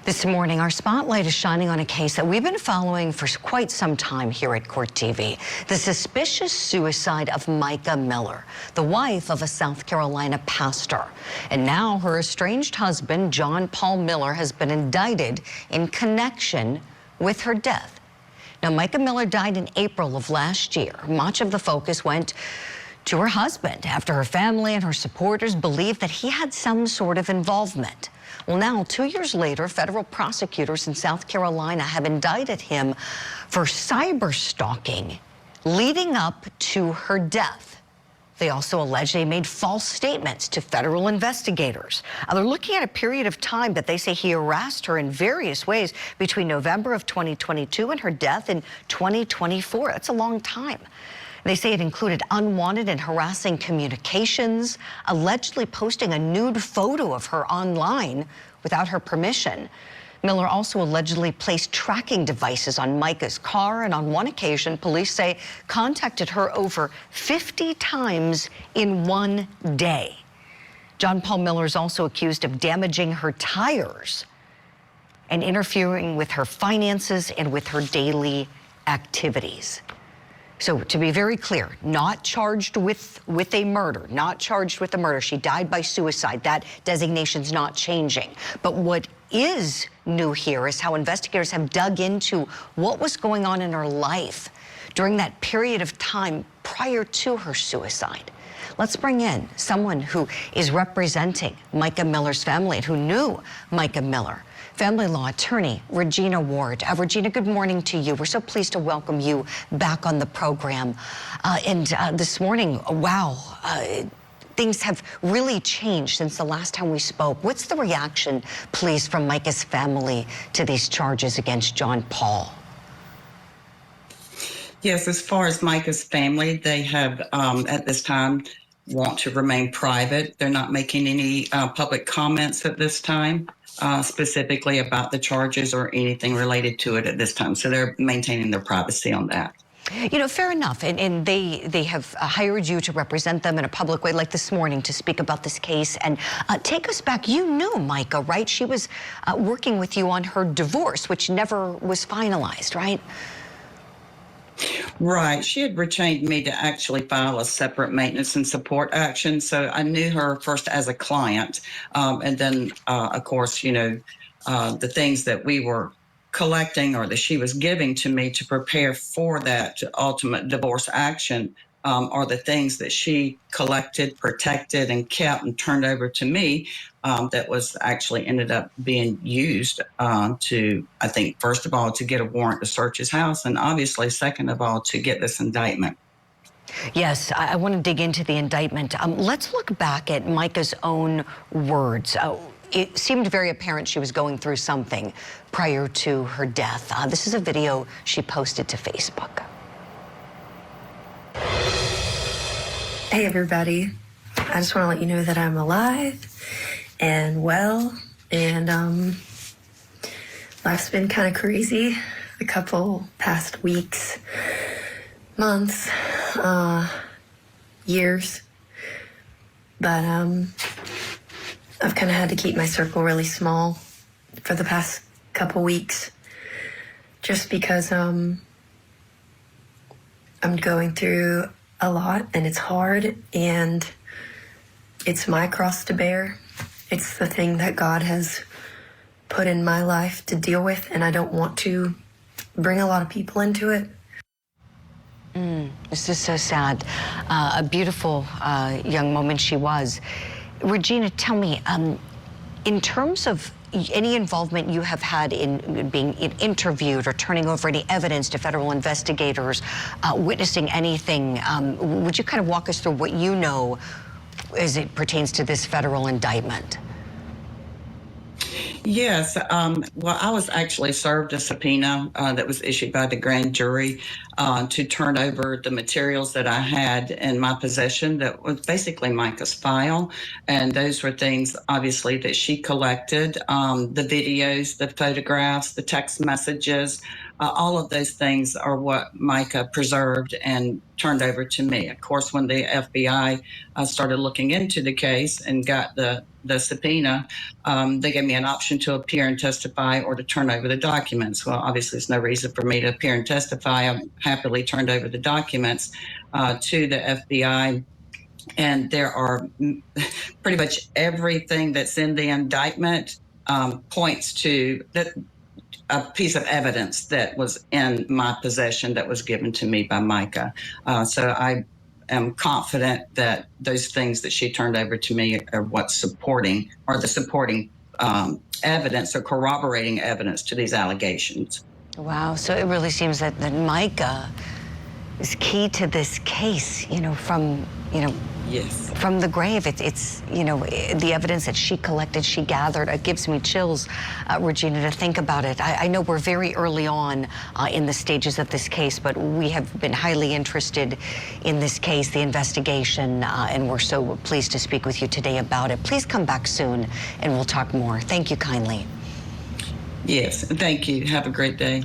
This morning, our spotlight is shining on a case that we've been following for quite some time here at Court TV. The suspicious suicide of Mica Miller, the wife of a South Carolina pastor. And now her estranged husband, John Paul Miller, has been indicted in connection with her death. Now, Mica Miller died in April of last year. Much of the focus went to her husband after her family and her supporters believed that he had some sort of involvement. Well, now, 2 years later, federal prosecutors in South Carolina have indicted him for cyberstalking leading up to her death. They also allege they made false statements to federal investigators. They're looking at a period of time that they say he harassed her in various ways between November of 2022 and her death in 2024. That's a long time. They say it included unwanted and harassing communications, allegedly posting a nude photo of her online without her permission. Miller also allegedly placed tracking devices on Mica's car, and on one occasion, police say contacted her over 50 times in one day. John Paul Miller is also accused of damaging her tires and interfering with her finances and with her daily activities. So to be very clear, not charged with a murder, not charged with a murder. She died by suicide. That designation's not changing. But what is new here is how investigators have dug into what was going on in her life during that period of time prior to her suicide. Let's bring in someone who is representing Mica Miller's family and who knew Mica Miller. Family law attorney Regina Ward. Regina, good morning to you. We're so pleased to welcome you back on the program. This morning, wow, things have really changed since the last time we spoke. What's the reaction, please, from Mica's family to these charges against John Paul? Yes, as far as Mica's family, they have at this time want to remain private. They're not making any public comments at this time. Specifically about the charges or anything related to it at this time. So they're maintaining their privacy on that. You know, fair enough. And they have hired you to represent them in a public way, like this morning, to speak about this case. And take us back. You knew Mica, right? She was working with you on her divorce, which never was finalized, right? Right. She had retained me to actually file a separate maintenance and support action. So I knew her first as a client. And then, of course, you know, the things that we were collecting or that she was giving to me to prepare for that ultimate divorce action are the things that she collected, protected, and kept and turned over to me that was actually ended up being used to, I think, first of all, to get a warrant to search his house, and obviously, second of all, to get this indictment. Yes, I want to dig into the indictment. Let's look back at Mica's own words. It seemed very apparent she was going through something prior to her death. This is a video she posted to Facebook. Hey everybody, I just want to let you know that I'm alive and well, and life's been kind of crazy the couple past weeks, months, years, but I've kind of had to keep my circle really small for the past couple weeks just because I'm going through a lot, and it's hard, and it's my cross to bear. It's the thing that God has put in my life to deal with, and I don't want to bring a lot of people into it. This is so sad. A beautiful young woman she was. Regina, tell me, in terms of any involvement you have had in being interviewed or turning over any evidence to federal investigators, witnessing anything, would you kind of walk us through what you know as it pertains to this federal indictment? Yes. Well, I was actually served a subpoena that was issued by the grand jury to turn over the materials that I had in my possession that was basically Mica's file. And those were things, obviously, that she collected, the videos, the photographs, the text messages. All of those things are what Mica preserved and turned over to me. Of course, when the FBI started looking into the case and got the the subpoena, they gave me an option to appear and testify or to turn over the documents. Well, obviously, there's no reason for me to appear and testify. I happily turned over the documents to the FBI. And there are pretty much everything that's in the indictment points to that a piece of evidence that was in my possession that was given to me by Mica. So I am confident that those things that she turned over to me are what's supporting, or the supporting evidence or corroborating evidence to these allegations. Wow. So it really seems that Mica is key to this case, from, Yes. from the grave. It's the evidence that she collected, she gathered. It gives me chills, Regina, to think about it. I know we're very early on in the stages of this case, but we have been highly interested in this case, the investigation, and we're so pleased to speak with you today about it. Please come back soon and we'll talk more. Thank you kindly. Yes. Thank you. Have a great day.